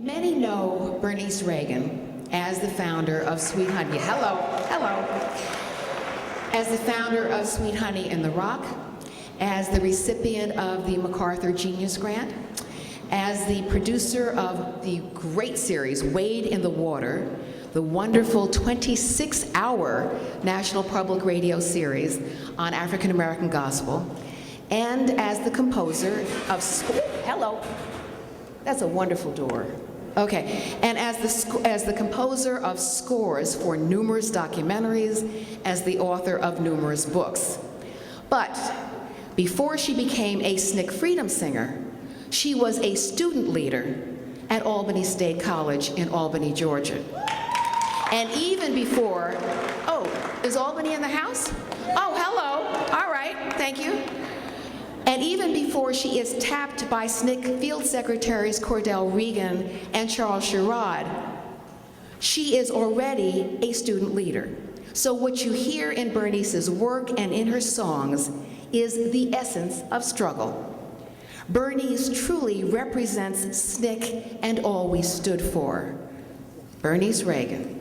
Many know Bernice Reagon as the founder of Sweet Honey. Hello, hello. As the founder of Sweet Honey in the Rock, as the recipient of the MacArthur Genius Grant, as the producer of the great series, Wade in the Water, the wonderful 26-hour National Public Radio series on African American gospel, and as the composer of, hello, that's a wonderful door. Okay, and as the composer of scores for numerous documentaries, as the author of numerous books. But before she became a SNCC Freedom Singer, she was a student leader at Albany State College in Albany, Georgia. And even before, oh, is Albany in the house? Oh, hello, all right, thank you. And even before she is tapped by SNCC Field Secretaries Cordell Regan and Charles Sherrod, she is already a student leader. So what you hear in Bernice's work and in her songs is the essence of struggle. Bernice truly represents SNCC and all we stood for. Bernice Reagon.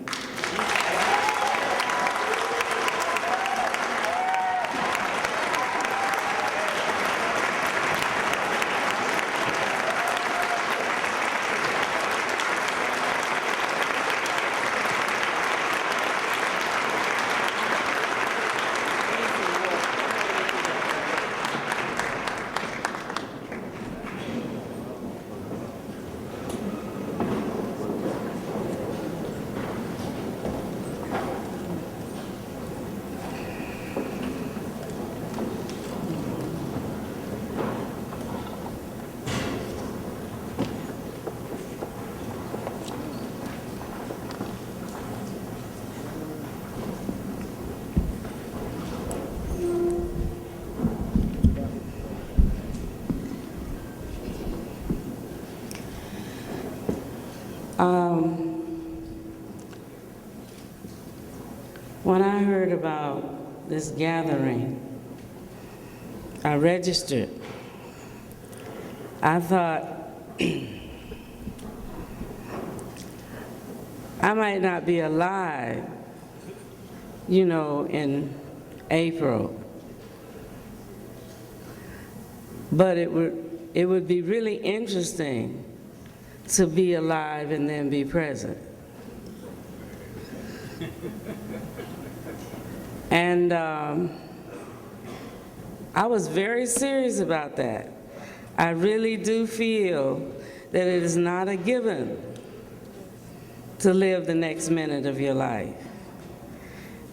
When I heard about this gathering, I registered. I thought, I might not be alive, you know, in April, but it would be really interesting to be alive and then be present. And I was very serious about that. I really do feel that it is not a given to live the next minute of your life.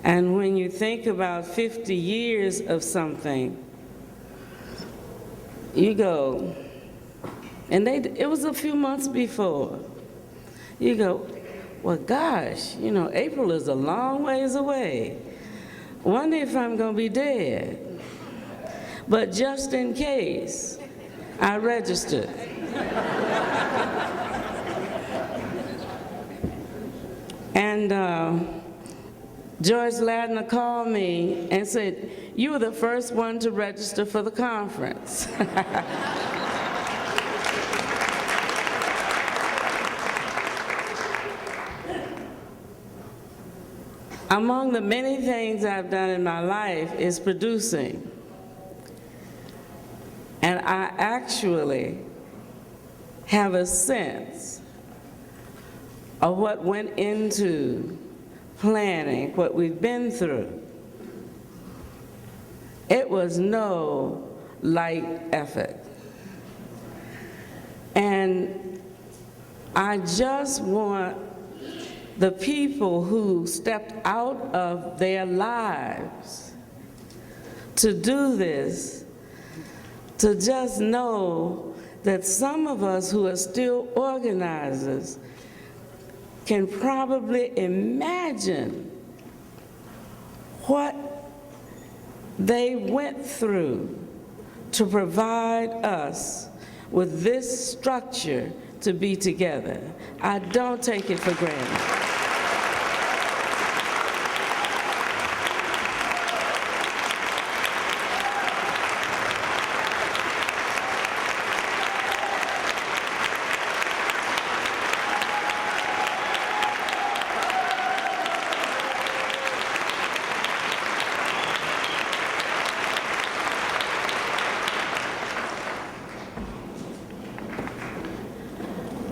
And when you think about 50 years of something, you go, and it was a few months before, you go, well, gosh, you know, April is a long ways away. Wonder if I'm gonna be dead. But just in case, I registered. And George Ladner called me and said, you were the first one to register for the conference. Among the many things I've done in my life is producing. And I actually have a sense of what went into planning what we've been through. It was no light effort. And I just want the people who stepped out of their lives to do this, to just know that some of us who are still organizers can probably imagine what they went through to provide us with this structure to be together. I don't take it for granted.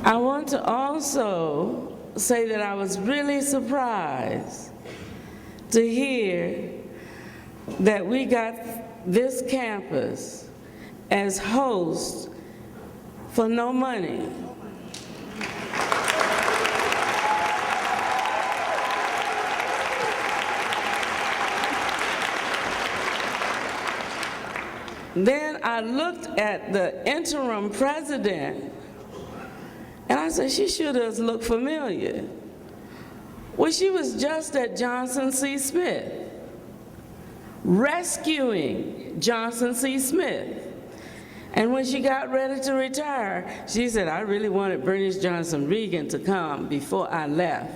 I want to also say that I was really surprised to hear that we got this campus as host for no money. Then I looked at the interim president, and I said, she should have looked familiar. Well, she was just at Johnson C. Smith, rescuing Johnson C. Smith. And when she got ready to retire, she said, I really wanted Bernice Johnson Reagon to come before I left.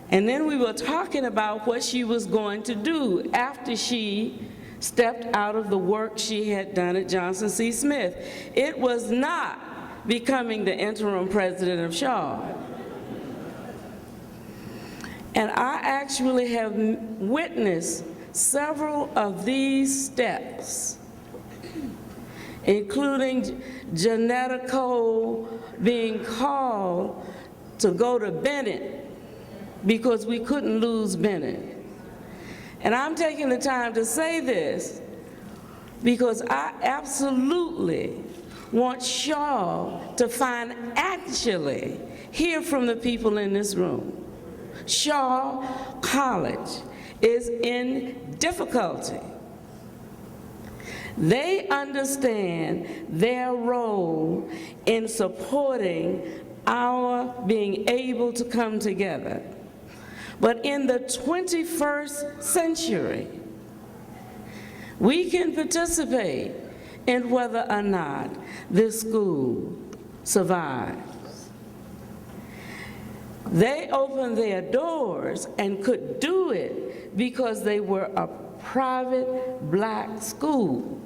And then we were talking about what she was going to do after she stepped out of the work she had done at Johnson C. Smith. It was not becoming the interim president of Shaw. And I actually have witnessed several of these steps, including Janetta Cole being called to go to Bennett because we couldn't lose Bennett. And I'm taking the time to say this because I absolutely want Shaw to actually hear from the people in this room. Shaw College is in difficulty. They understand their role in supporting our being able to come together. But in the 21st century, we can participate in whether or not this school survives. They opened their doors and could do it because they were a private black school.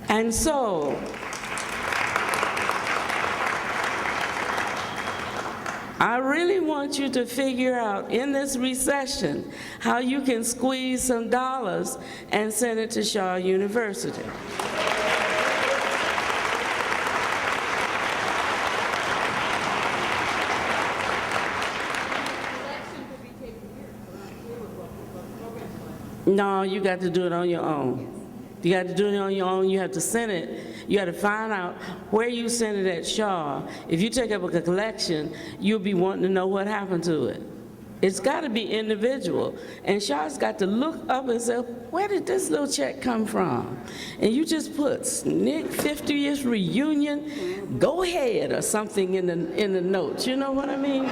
And so, I really want you to figure out in this recession how you can squeeze some dollars and send it to Shaw University. No, you got to do it on your own. You got to do it on your own. You have to send it. You got to find out where you send it at Shaw. If you take up a collection, you'll be wanting to know what happened to it. It's got to be individual. And Shaw's got to look up and say, where did this little check come from? And you just put SNCC 50th reunion, go ahead, or something in the notes. You know what I mean?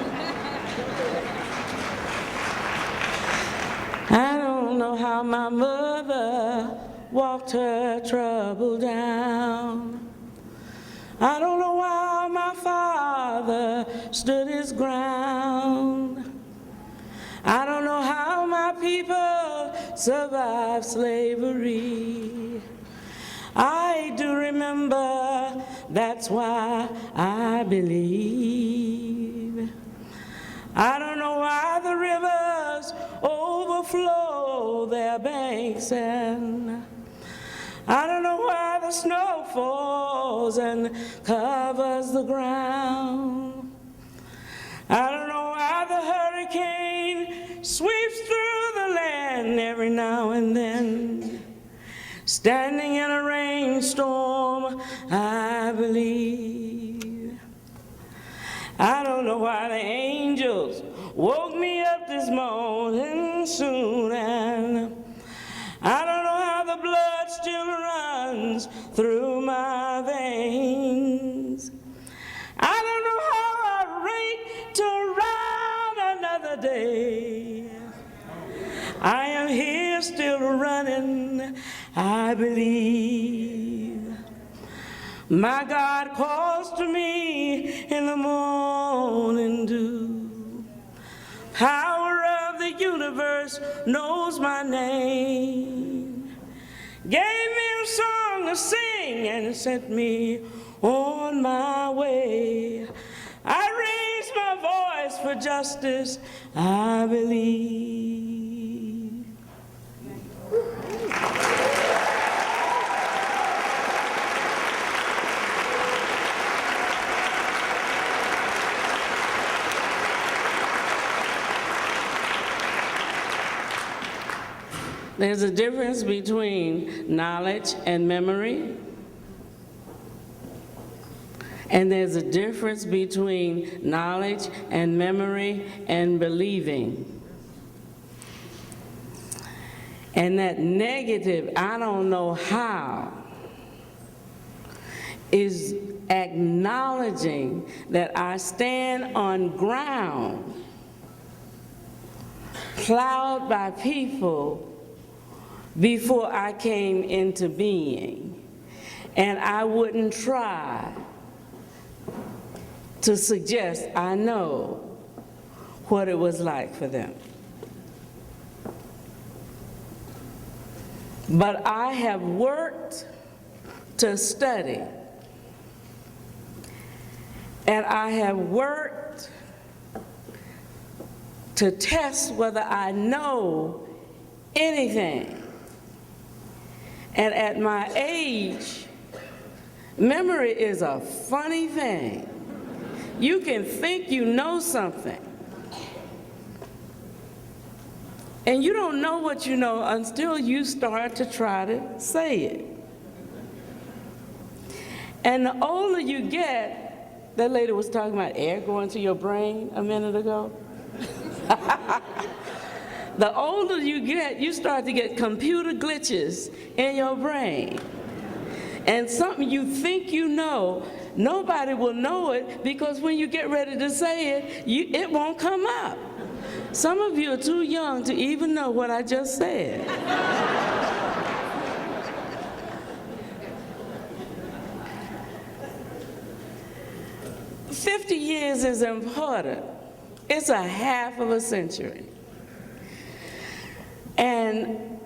I don't know how my mother walked her trouble down. I don't know how my father stood his ground. I don't know how my people survived slavery. I do remember, that's why I believe. I don't know why the rivers overflow their banks, and I don't know why the snow falls and covers the ground. I don't know why the hurricane sweeps through the land every now and then. Standing in a rainstorm, I believe. I don't know why the angels woke me up this morning soon, and I don't know how the blood still runs through my veins. I don't know how I rate to run another day. I am here still running, I believe. My God calls to me in the morning dew. Power of the universe knows my name. Gave me a song to sing and sent me on my way. I raise my voice for justice, I believe. There's a difference between knowledge and memory. And there's a difference between knowledge and memory and believing. And that negative, I don't know how, is acknowledging that I stand on ground plowed by people before I came into being. And I wouldn't try to suggest I know what it was like for them. But I have worked to study, and I have worked to test whether I know anything. And at my age, memory is a funny thing. You can think you know something, and you don't know what you know until you start to try to say it. And the older you get, that lady was talking about air going to your brain a minute ago. The older you get, you start to get computer glitches in your brain. And something you think you know, nobody will know it, because when you get ready to say it, it won't come up. Some of you are too young to even know what I just said. 50 years is important. It's a half of a century. And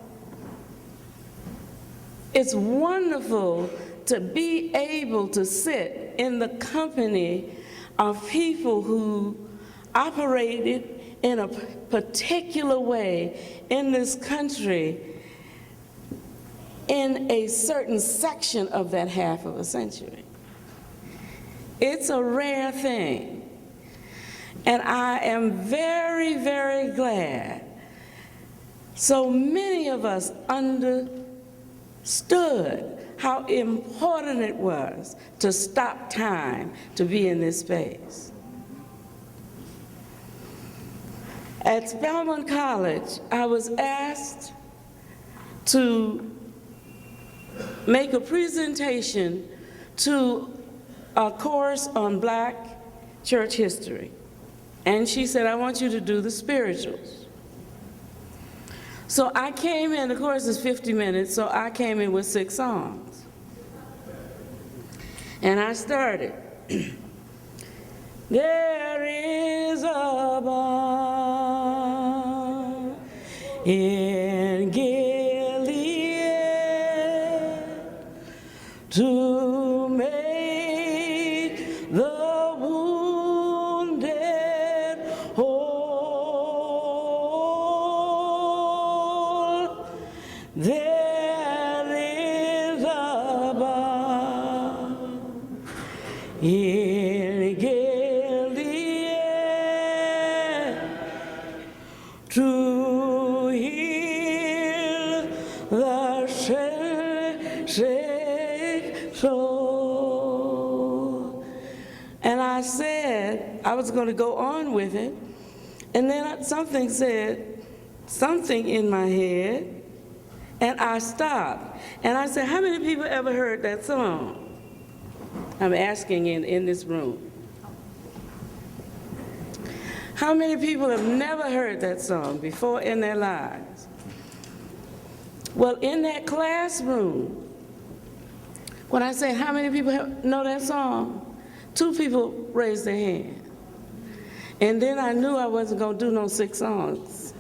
it's wonderful to be able to sit in the company of people who operated in a particular way in this country in a certain section of that half of a century. It's a rare thing. And I am very, very glad so many of us understood how important it was to stop time to be in this space. At Spelman College, I was asked to make a presentation to a course on Black church history. And she said, I want you to do the spirituals. So I came in, the course is 50 minutes, so I came in with 6 songs. And I started. There is a balm in Gilead to make the wounded whole. There is a balm in Gilead to heal the sick soul. And I said I was going to go on with it, and then something said something in my head, and I stopped. And I said, how many people ever heard that song? I'm asking in this room. How many people have never heard that song before in their lives? Well, in that classroom, when I say how many people know that song, 2 people raised their hand. And then I knew I wasn't going to do no 6 songs.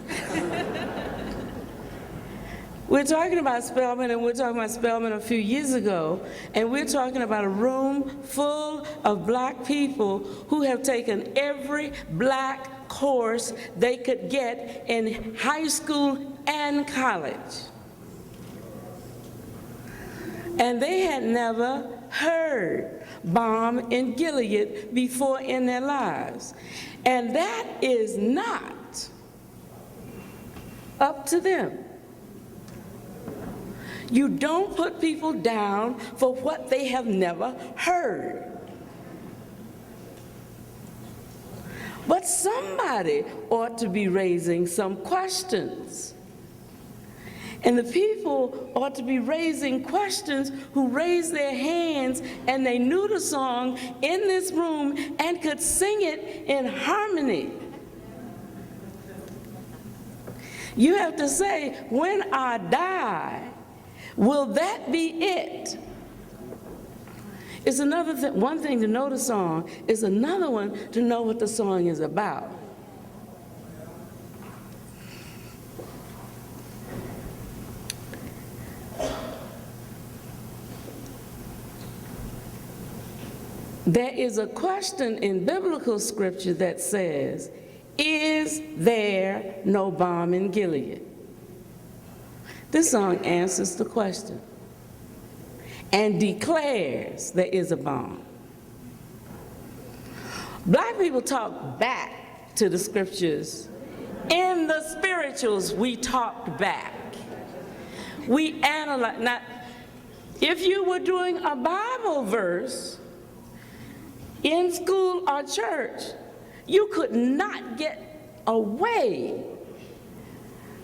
We're talking about Spelman, and we're talking about Spelman a few years ago, and we're talking about a room full of Black people who have taken every Black course they could get in high school and college. And they had never heard Balm in Gilead before in their lives. And that is not up to them. You don't put people down for what they have never heard. But somebody ought to be raising some questions. And the people ought to be raising questions who raised their hands and they knew the song in this room and could sing it in harmony. You have to say, when I die, will that be it? It's another thing, one thing to know the song, it's another one to know what the song is about. There is a question in biblical scripture that says, is there no balm in Gilead? This song answers the question and declares there is a balm. Black people talk back to the scriptures. In the spirituals, we talked back. We analyze. Now, if you were doing a Bible verse in school or church, you could not get away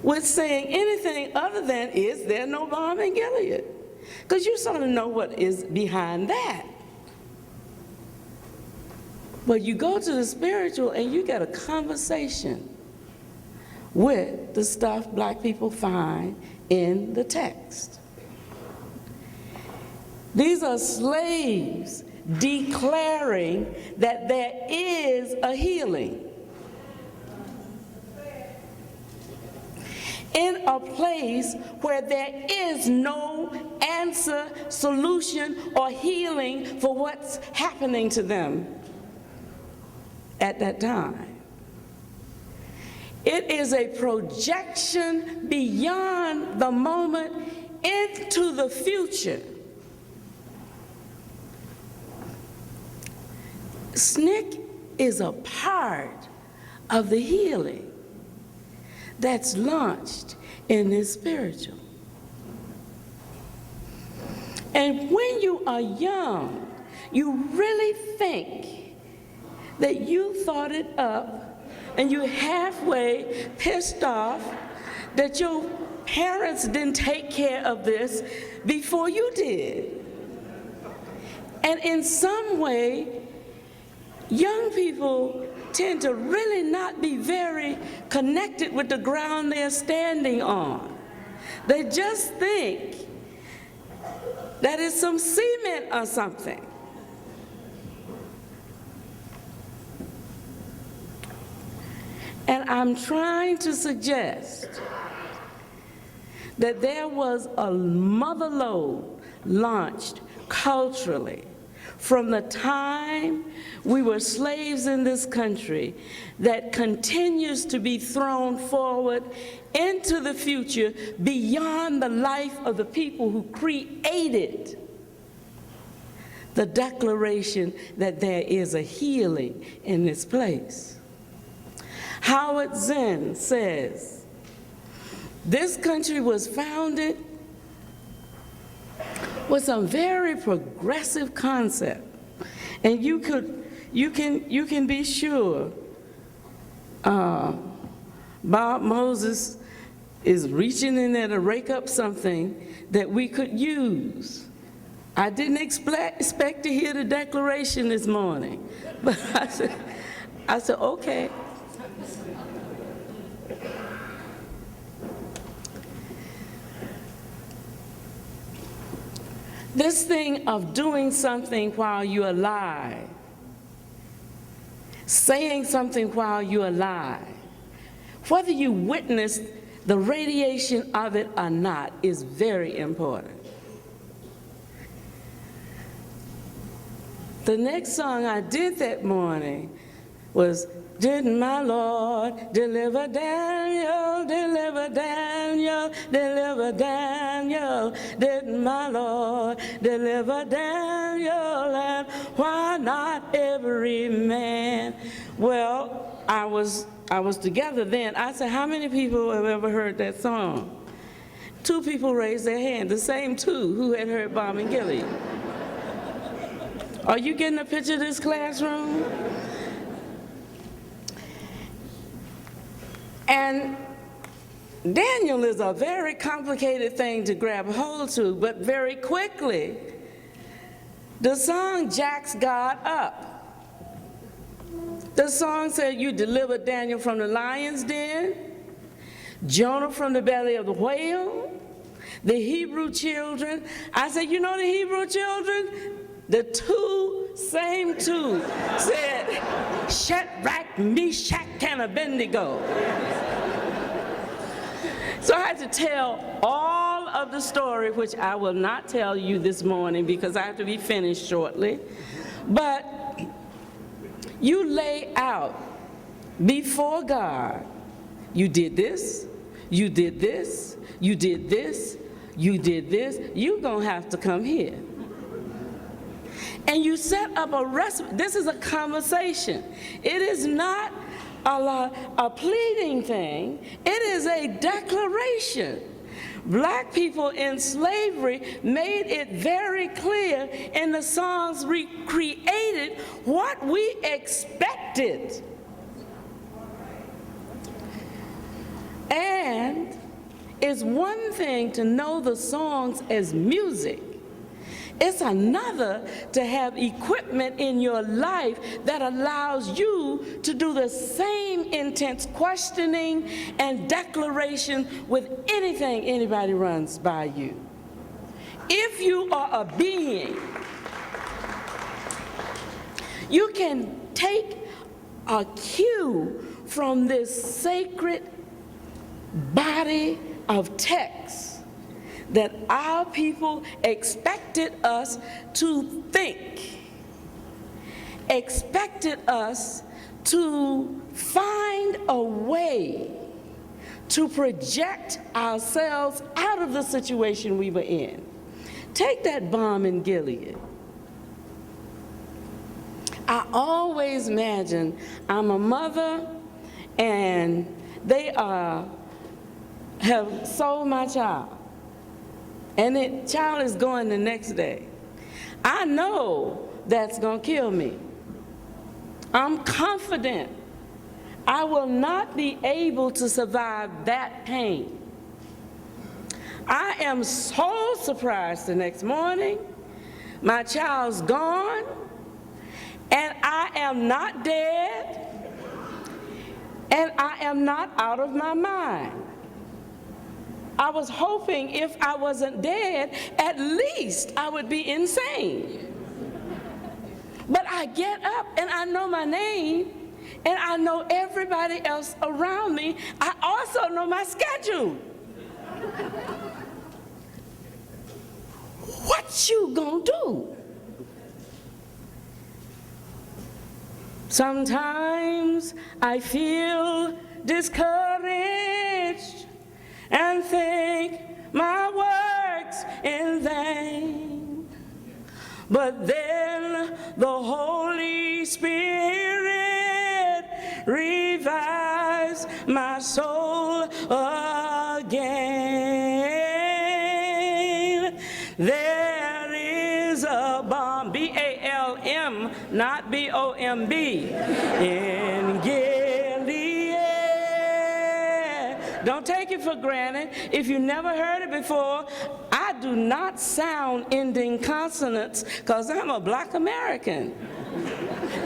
with saying anything other than, is there no balm in Gilead? Because you sort of know what is behind that. But you go to the spiritual and you get a conversation with the stuff black people find in the text. These are slaves declaring that there is a healing in a place where there is no answer, solution, or healing for what's happening to them at that time. It is a projection beyond the moment into the future. SNCC is a part of the healing that's launched in this spiritual. And when you are young, you really think that you thought it up and you're halfway pissed off that your parents didn't take care of this before you did. And in some way, young people tend to really not be very connected with the ground they're standing on. They just think that it's some cement or something. And I'm trying to suggest that there was a mother lode launched culturally from the time we were slaves in this country that continues to be thrown forward into the future beyond the life of the people who created the declaration that there is a healing in this place. Howard Zinn says, this country was founded with some very progressive concept, and you can be sure Bob Moses is reaching in there to rake up something that we could use. I didn't expect to hear the declaration this morning, but I said okay. This thing of doing something while you're alive, saying something while you're alive, whether you witness the radiation of it or not, is very important. The next song I did that morning was, didn't my Lord deliver Daniel, deliver Daniel, deliver Daniel? Didn't my Lord deliver Daniel? And why not every man? Well, I was together then. I said, how many people have ever heard that song? 2 people raised their hand, the same 2 who had heard Balm in Gilead. Are you getting a picture of this classroom? And Daniel is a very complicated thing to grab hold to, but very quickly, the song jacks God up. The song said, you delivered Daniel from the lion's den, Jonah from the belly of the whale, the Hebrew children. I said, you know the Hebrew children? The same two said, Shadrach, Meshach, and Abednego. So I had to tell all of the story, which I will not tell you this morning because I have to be finished shortly. But you lay out before God, you did this, you did this, you did this, you did this, you're gonna have to come here. And you set up this is a conversation. It is not a pleading thing, it is a declaration. Black people in slavery made it very clear in the songs we created what we expected. And it's one thing to know the songs as music. It's another to have equipment in your life that allows you to do the same intense questioning and declaration with anything anybody runs by you. If you are a being, you can take a cue from this sacred body of text that our people expected us to think, expected us to find a way to project ourselves out of the situation we were in. Take that Balm in Gilead. I always imagine I'm a mother and they have sold my child. And the child is going the next day. I know that's gonna kill me. I'm confident I will not be able to survive that pain. I am so surprised the next morning, my child's gone, and I am not dead, and I am not out of my mind. I was hoping if I wasn't dead, at least I would be insane. But I get up and I know my name and I know everybody else around me. I also know my schedule. What you gonna do? Sometimes I feel discouraged and think my work's in vain. But then the Holy Spirit revives my soul again. There is a balm, B-A-L-M, not B-O-M-B, in Gilead. Don't take it for granted. If you never heard it before, I do not sound ending consonants because I'm a Black American.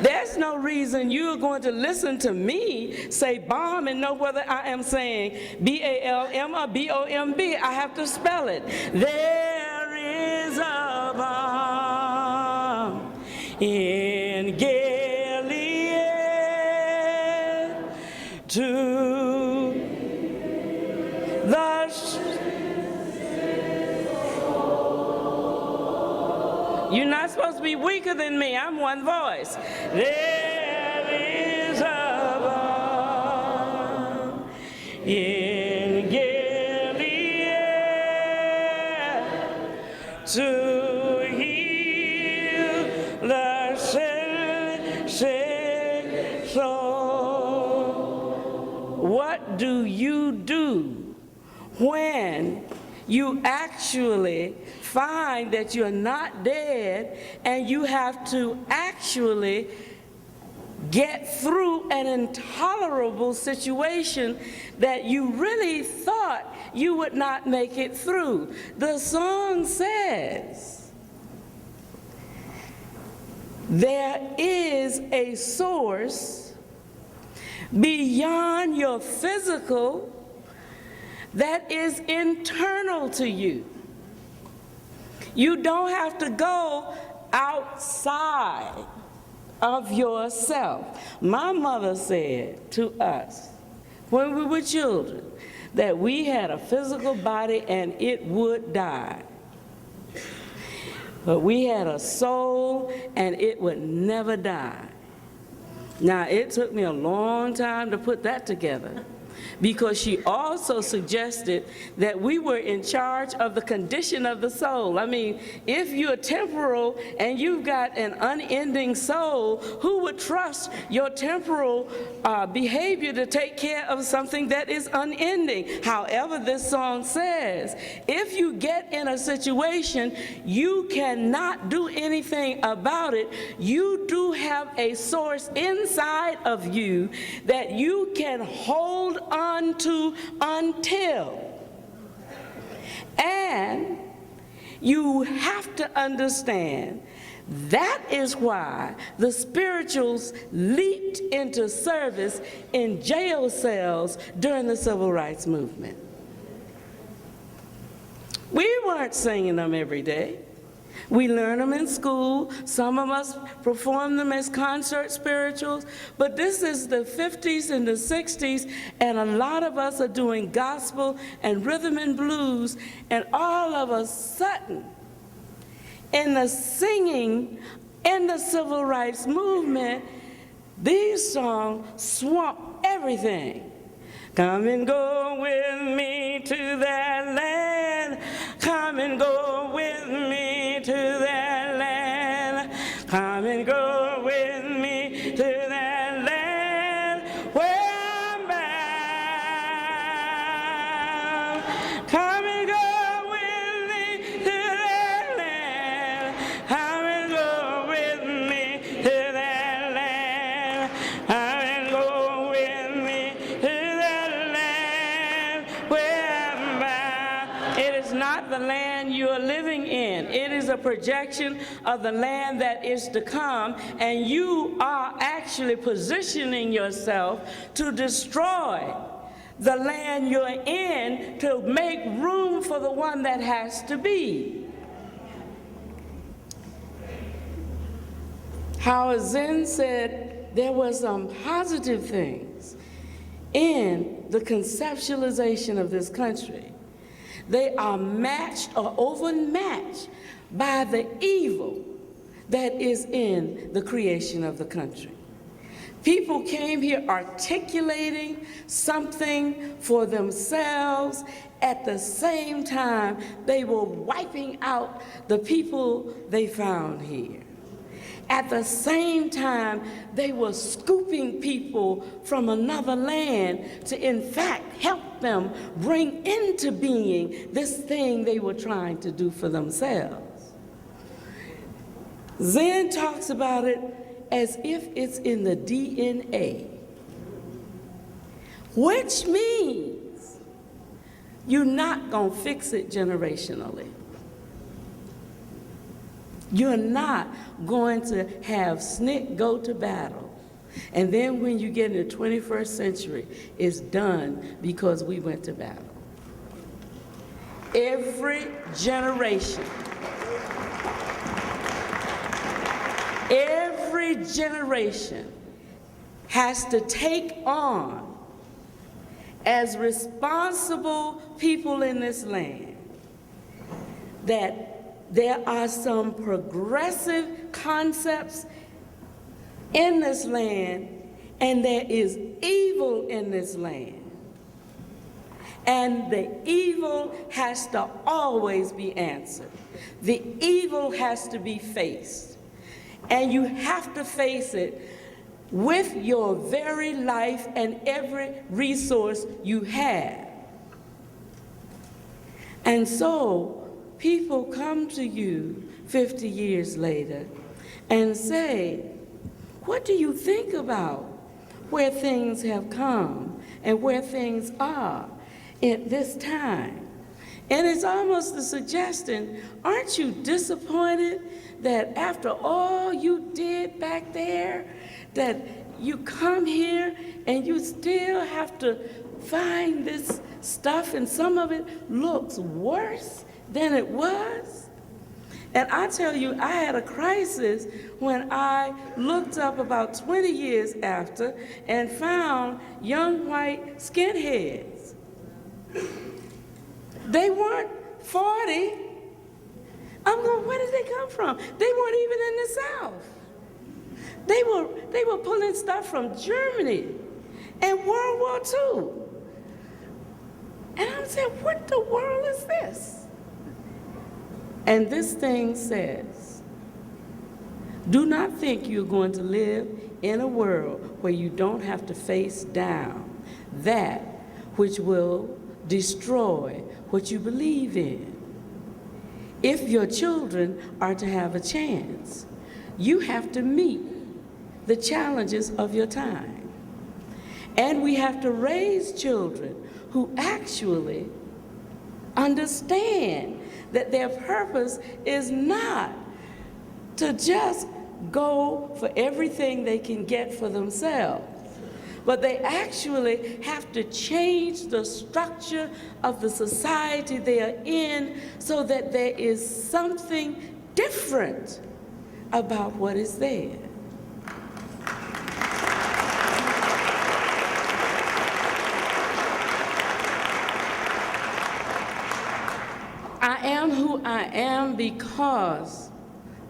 There's no reason you're going to listen to me say balm and know whether I am saying B-A-L-M or B-O-M-B. I have to spell it. There is a balm in Gilead to You're not supposed to be weaker than me. I'm one voice. There is a balm in Gilead to heal the sick soul. What do you do when you actually find that you're not dead, and you have to actually get through an intolerable situation that you really thought you would not make it through. The song says, there is a source beyond your physical that is internal to you. You don't have to go outside of yourself. My mother said to us when we were children that we had a physical body and it would die. But we had a soul and it would never die. Now, it took me a long time to put that together, because she also suggested that we were in charge of the condition of the soul. I mean, if you're temporal and you've got an unending soul, who would trust your temporal behavior to take care of something that is unending? However, this song says, if you get in a situation, you cannot do anything about it. You do have a source inside of you that you can hold on to until. And you have to understand that is why the spirituals leaped into service in jail cells during the Civil Rights Movement. We weren't singing them every day. We learn them in school. Some of us perform them as concert spirituals. But this is the 50s and the 60s, and a lot of us are doing gospel and rhythm and blues, and all of a sudden, in the singing in the Civil Rights Movement, these songs swamp everything. Come and go with me to that land. Come and go with me to that land. Come and go with me to that land where I'm bound. Come and go with me to that land. Come and go with me to that land. Come and go with me to that land where I'm bound. It is not the land you are living in. It is a projection of the land that is to come, and you are actually positioning yourself to destroy the land you're in to make room for the one that has to be. Howard Zinn said there were some positive things in the conceptualization of this country. They are matched or overmatched by the evil that is in the creation of the country. People came here articulating something for themselves. At the same time, they were wiping out the people they found here. At the same time, they were scooping people from another land to, in fact, help them bring into being this thing they were trying to do for themselves. Zinn talks about it as if it's in the DNA, which means you're not going to fix it generationally. You're not going to have SNCC go to battle, and then when you get in the 21st century, it's done because we went to battle. Every generation has to take on, as responsible people in this land, that there are some progressive concepts in this land, and there is evil in this land. And the evil has to always be answered. The evil has to be faced. And you have to face it with your very life and every resource you have. And so people come to you 50 years later and say, what do you think about where things have come and where things are at this time? And it's almost a suggestion, aren't you disappointed that after all you did back there, that you come here and you still have to find this stuff, and some of it looks worse than it was? And I tell you, I had a crisis when I looked up about 20 years after and found young white skinheads. They weren't 40. I'm going, where did they come from? They weren't even in the South. They were pulling stuff from Germany and World War II. And I'm saying, what the world is this? And this thing says, do not think you're going to live in a world where you don't have to face down that which will destroy what you believe in. If your children are to have a chance, you have to meet the challenges of your time. And we have to raise children who actually understand that their purpose is not to just go for everything they can get for themselves, but they actually have to change the structure of the society they are in so that there is something different about what is there. I am who I am because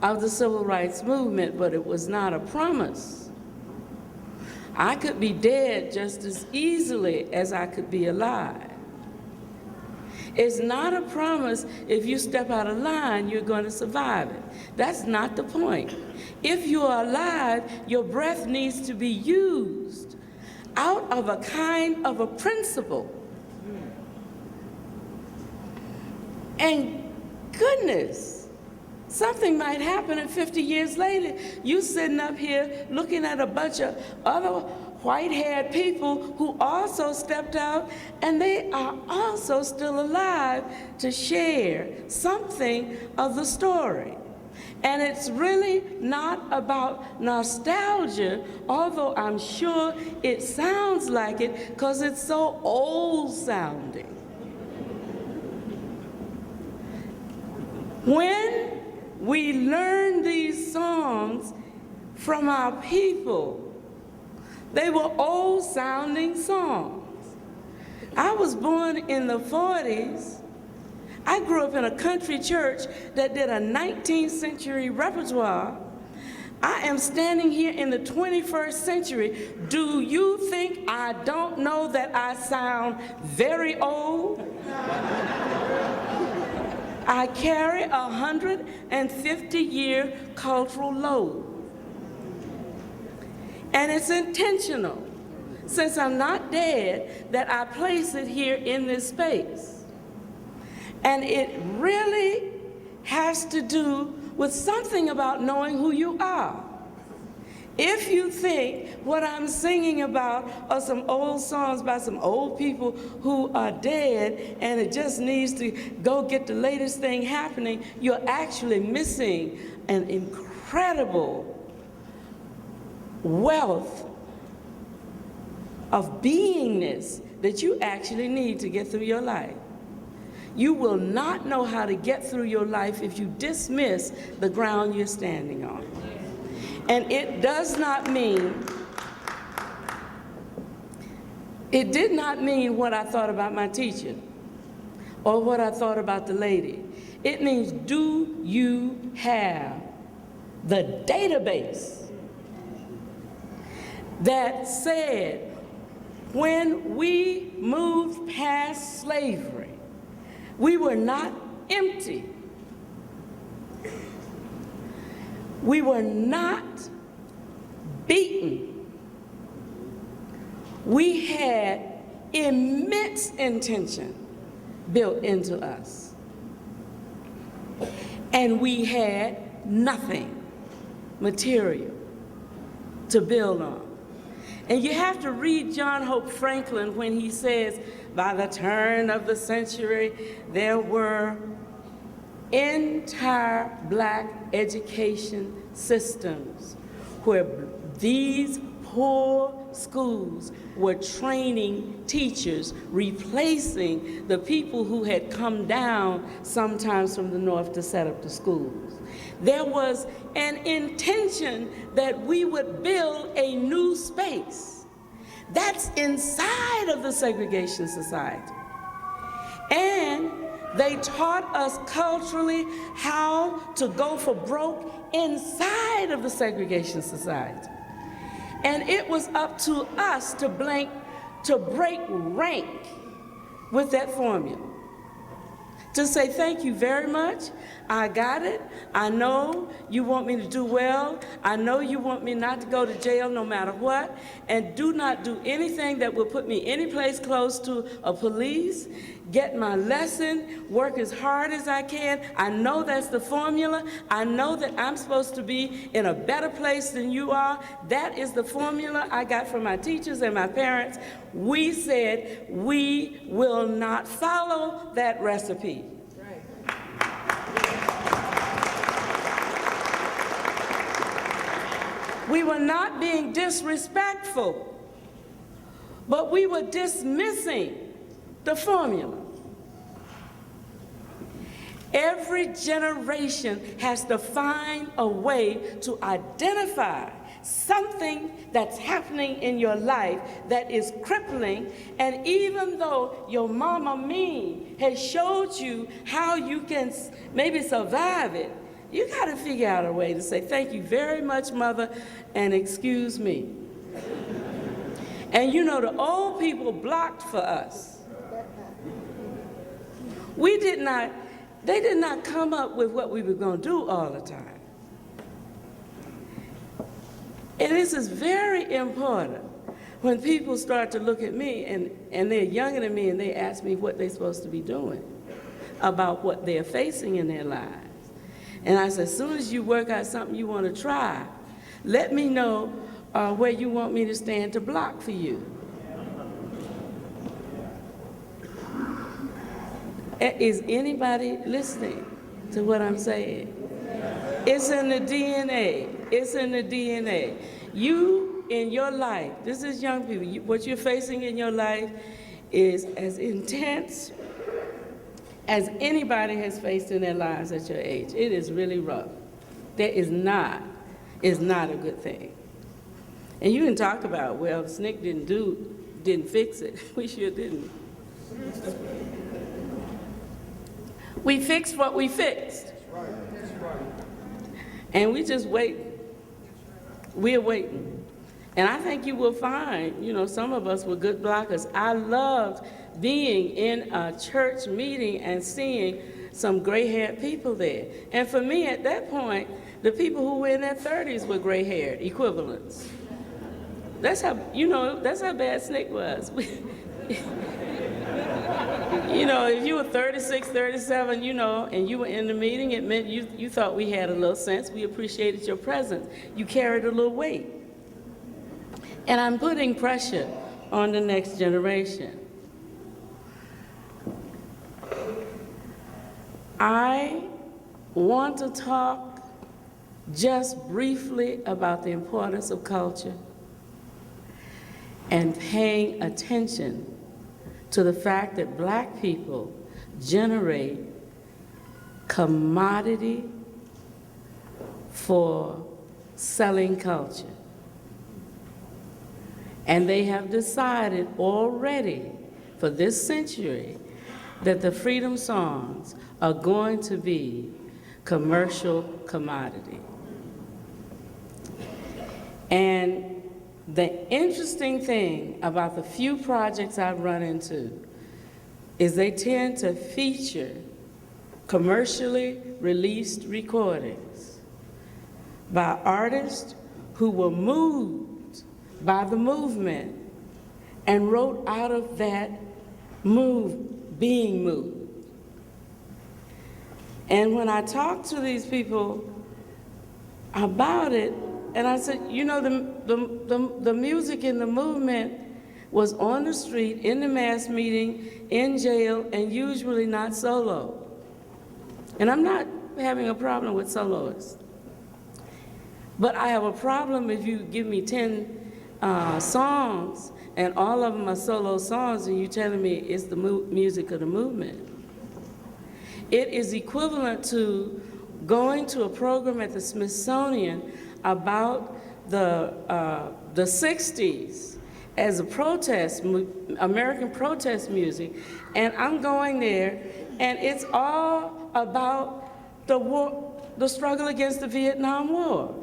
of the civil rights movement, but it was not a promise. I could be dead just as easily as I could be alive. It's not a promise if you step out of line, you're going to survive it. That's not the point. If you're alive, your breath needs to be used out of a kind of a principle. And goodness, something might happen, and 50 years later, you sitting up here looking at a bunch of other white-haired people who also stepped out, and they are also still alive to share something of the story. And it's really not about nostalgia, although I'm sure it sounds like it because it's so old-sounding. When we learn these songs from our people, they were old-sounding songs. I was born in the 40s. I grew up in a country church that did a 19th century repertoire. I am standing here in the 21st century. Do you think I don't know that I sound very old? I carry a 150-year cultural load. And it's intentional, since I'm not dead, that I place it here in this space. And it really has to do with something about knowing who you are. If you think what I'm singing about are some old songs by some old people who are dead and it just needs to go get the latest thing happening, you're actually missing an incredible wealth of beingness that you actually need to get through your life. You will not know how to get through your life if you dismiss the ground you're standing on. And it does not mean, it did not mean what I thought about my teacher or what I thought about the lady. It means, do you have the database that said, when we moved past slavery, we were not empty. We were not beaten. We had immense intention built into us. And we had nothing material to build on. And you have to read John Hope Franklin when he says, by the turn of the century, there were entire black education systems where these poor schools were training teachers, replacing the people who had come down sometimes from the north to set up the schools. There was an intention that we would build a new space that's inside of the segregation society. And they taught us culturally how to go for broke inside of the segregation society. And it was up to us to break rank with that formula. To say, thank you very much, I got it. I know you want me to do well. I know you want me not to go to jail no matter what. And do not do anything that will put me any place close to a police. Get my lesson, work as hard as I can. I know that's the formula. I know that I'm supposed to be in a better place than you are. That is the formula I got from my teachers and my parents. We said we will not follow that recipe. We were not being disrespectful, but we were dismissing the formula. Every generation has to find a way to identify something that's happening in your life that is crippling, and even though your mama mean has showed you how you can maybe survive it, you got to figure out a way to say, thank you very much, mother, and excuse me. And you know, the old people blocked for us. They did not come up with what we were going to do all the time. And this is very important when people start to look at me and they're younger than me and they ask me what they're supposed to be doing about what they're facing in their lives. And I said, as soon as you work out something you want to try, let me know where you want me to stand to block for you. Is anybody listening to what I'm saying? It's in the DNA. It's in the DNA. You, in your life, this is young people, what you're facing in your life is as intense as anybody has faced in their lives at your age. It is really rough. That is not a good thing. And you can talk about, well, the SNCC didn't fix it. We sure didn't. We fixed what we fixed. And we just wait. We're waiting. And I think you will find, you know, some of us were good blockers. I loved being in a church meeting and seeing some gray-haired people there. And for me at that point, the people who were in their 30s were gray-haired equivalents. That's how, you know, that's how bad SNCC was. You know, if you were 36, 37, you know, and you were in the meeting, it meant you thought we had a little sense. We appreciated your presence. You carried a little weight. And I'm putting pressure on the next generation. I want to talk just briefly about the importance of culture and paying attention to the fact that Black people generate commodity for selling culture. And they have decided already for this century that the freedom songs are going to be commercial commodity. And the interesting thing about the few projects I've run into is they tend to feature commercially released recordings by artists who were moved by the movement and wrote out of that being moved. And when I talked to these people about it, and I said, you know, the music in the movement was on the street, in the mass meeting, in jail, and usually not solo. And I'm not having a problem with soloists. But I have a problem if you give me 10 songs and all of them are solo songs and you're telling me it's the music of the movement. It is equivalent to going to a program at the Smithsonian about the 60s as a protest, American protest music, and I'm going there and it's all about the war, the struggle against the Vietnam War.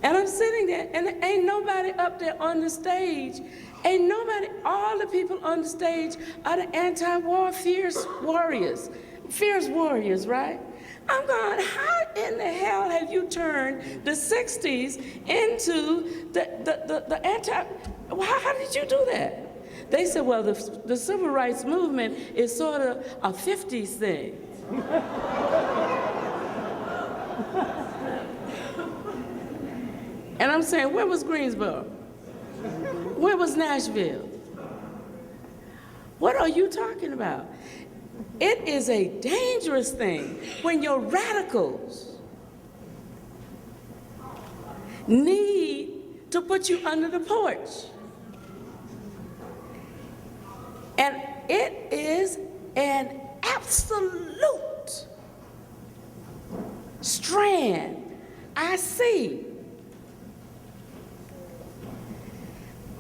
And I'm sitting there, and there ain't nobody up there on the stage. Ain't nobody, all the people on the stage are the anti-war fierce warriors, right? I'm going, how in the hell have you turned the 60s into the anti, how did you do that? They said, well, the civil rights movement is sort of a 50s thing. And I'm saying, where was Greensboro? Where was Nashville? What are you talking about? It is a dangerous thing when your radicals need to put you under the porch. And it is an absolute strand I see.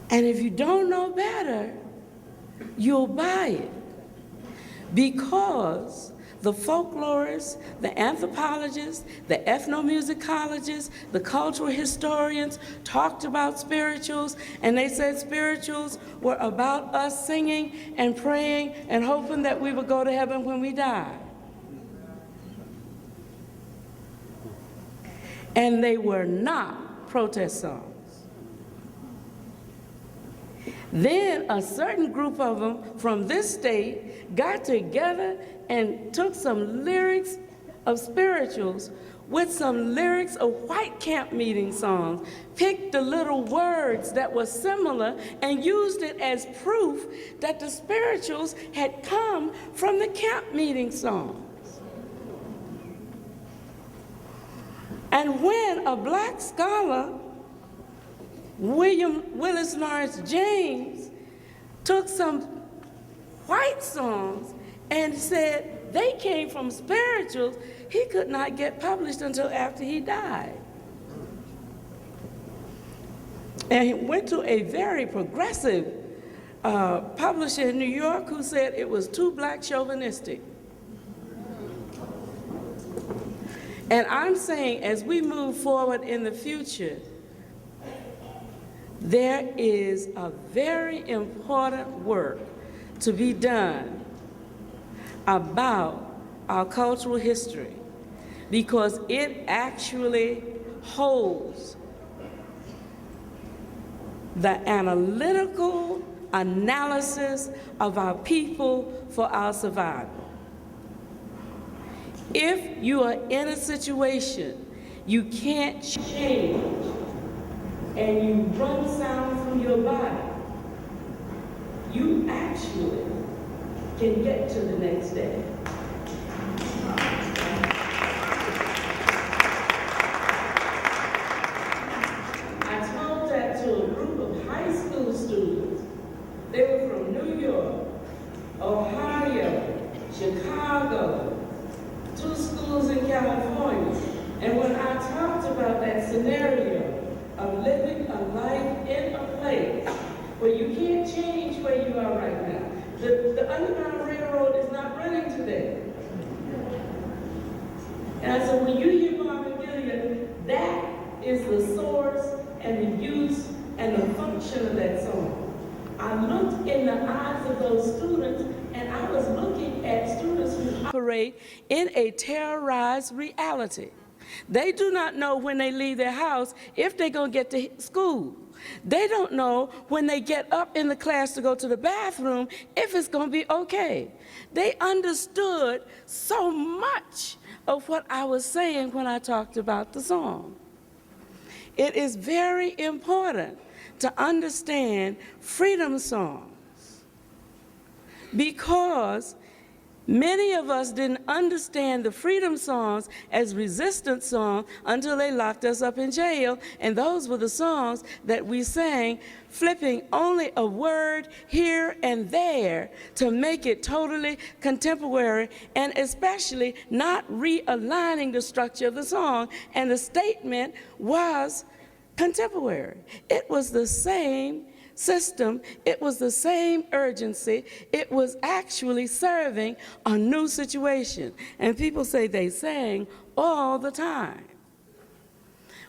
And if you don't know better, you'll buy it. Because the folklorists, the anthropologists, the ethnomusicologists, the cultural historians talked about spirituals, and they said spirituals were about us singing and praying and hoping that we would go to heaven when we die. And they were not protest songs. Then a certain group of them from this state got together and took some lyrics of spirituals with some lyrics of white camp meeting songs, picked the little words that were similar and used it as proof that the spirituals had come from the camp meeting songs. And when a black scholar, William Willis Lawrence James, took some white songs and said they came from spirituals, he could not get published until after he died. And he went to a very progressive publisher in New York who said it was too black chauvinistic. And I'm saying as we move forward in the future, there is a very important work to be done about our cultural history because it actually holds the analytical analysis of our people for our survival. If you are in a situation you can't change and you run sound from your body, you actually can get to the next day. I told that to a group of high school students. They were from New York, Ohio, Chicago, 2 schools in California. And when I talked about that scenario of living a life in a place where you can't change where you are right now. The Underground Railroad is not running today. And I said, when you hear Marvin Gillian, that is the source and the use and the function of that song. I looked in the eyes of those students and I was looking at students who operate in a terrorized reality. They do not know when they leave their house if they're going to get to school. They don't know when they get up in the class to go to the bathroom if it's going to be okay. They understood so much of what I was saying when I talked about the song. It is very important to understand freedom songs because many of us didn't understand the freedom songs as resistance songs until they locked us up in jail, and those were the songs that we sang, flipping only a word here and there to make it totally contemporary, and especially not realigning the structure of the song, and the statement was contemporary. It was the same system, it was the same urgency, it was actually serving a new situation. And people say they sang all the time.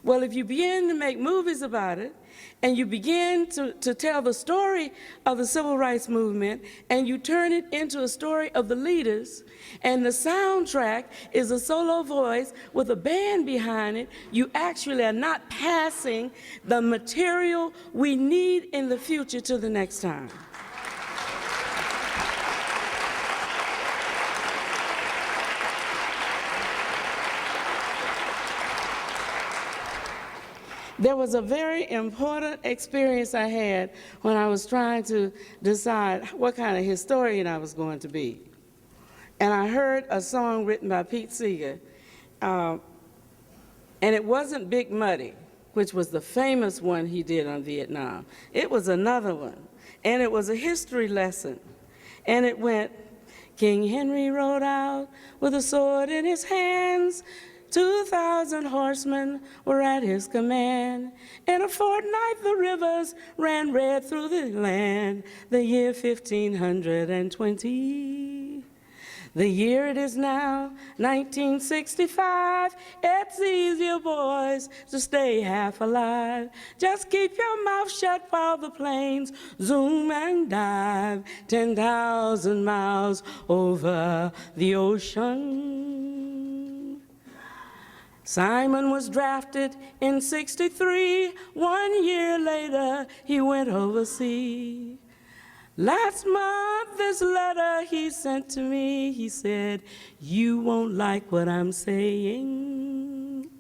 Well, if you begin to make movies about it, and you begin to tell the story of the civil rights movement, and you turn it into a story of the leaders, and the soundtrack is a solo voice with a band behind it, you actually are not passing the material we need in the future to the next time. There was a very important experience I had when I was trying to decide what kind of historian I was going to be. And I heard a song written by Pete Seeger, and it wasn't Big Muddy, which was the famous one he did on Vietnam. It was another one, and it was a history lesson. And it went, King Henry rode out with a sword in his hands, 2,000 horsemen were at his command. In a fortnight the rivers ran red through the land, the year 1520. The year it is now, 1965. It's easier, boys, to stay half alive. Just keep your mouth shut while the planes zoom and dive 10,000 miles over the ocean. Simon was drafted in 63. 1 year later, he went overseas. Last month, this letter he sent to me, he said, you won't like what I'm saying.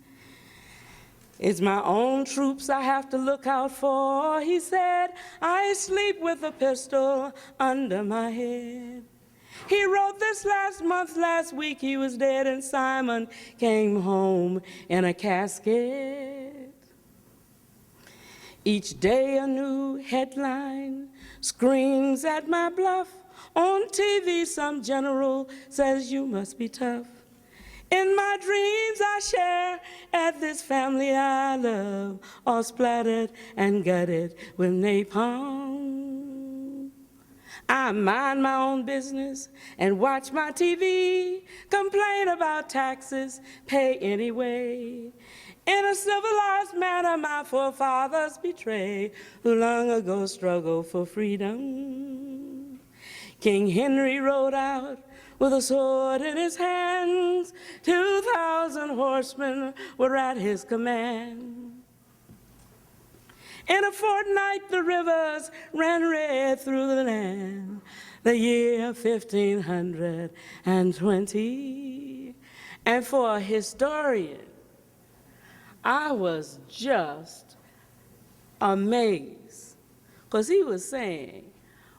It's my own troops I have to look out for, he said. I sleep with a pistol under my head. He wrote this last month, last week he was dead, and Simon came home in a casket. Each day a new headline screams at my bluff. On TV some general says you must be tough. In my dreams I share at this family I love, all splattered and gutted with napalm. I mind my own business and watch my TV, complain about taxes, pay anyway. In a civilized manner my forefathers betray, who long ago struggled for freedom. King Henry rode out with a sword in his hands, 2,000 horsemen were at his command. In a fortnight the rivers ran red through the land, the year 1520. And for a historian, I was just amazed, because he was saying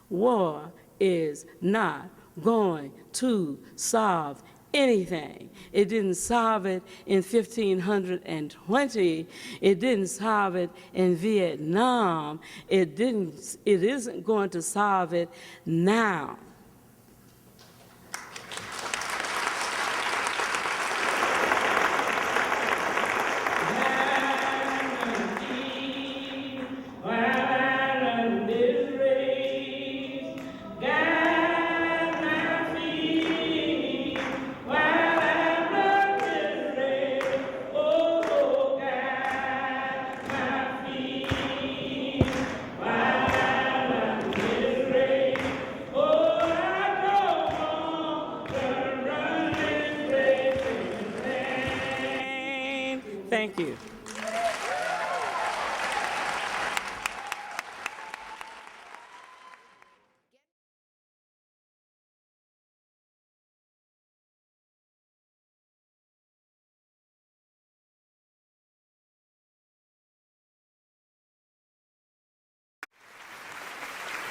war is not going to solve anything. It didn't solve it in 1520. It didn't solve it in Vietnam. It isn't going to solve it now. Oh, Thank you.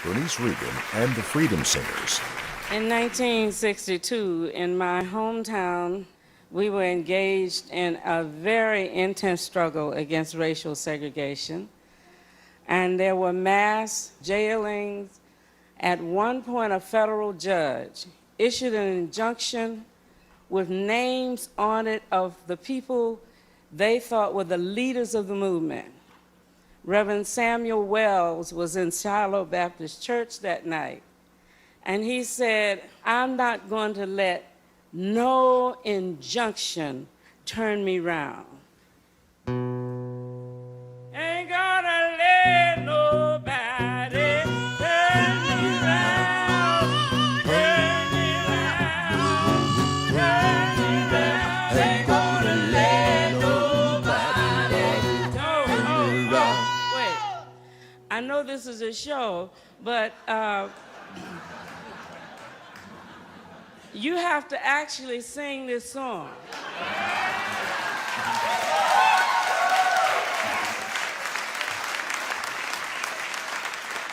Bernice Reagon and the Freedom Singers. In 1962, in my hometown, we were engaged in a very intense struggle against racial segregation, and there were mass jailings. At one point, a federal judge issued an injunction with names on it of the people they thought were the leaders of the movement. Reverend Samuel Wells was in Shiloh Baptist Church that night, and he said, "I'm not going to let no injunction turn me round. Ain't gonna let nobody turn me round, turn me round, turn me round. Ain't gonna let nobody turn me round." Wait, I know this is a show, but you have to actually sing this song.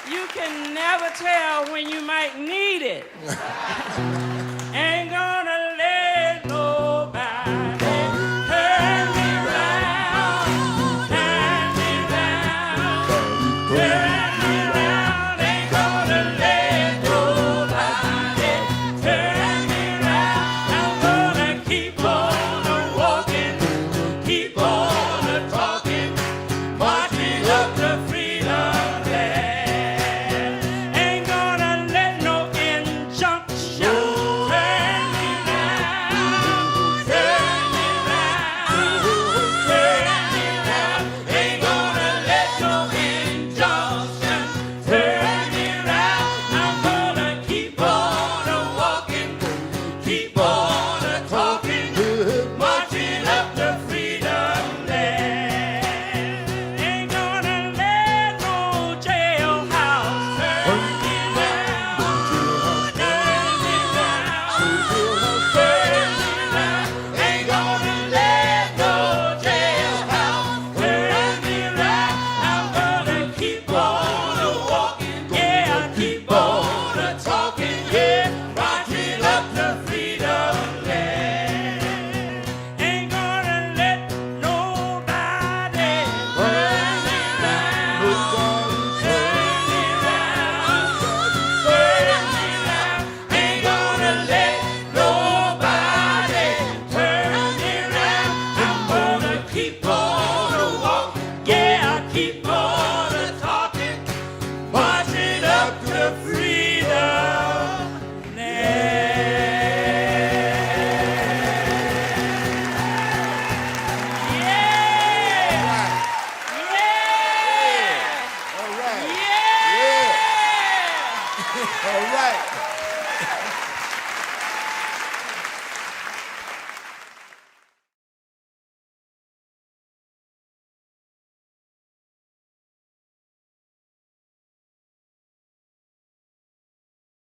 You can never tell when you might need it. Ain't gonna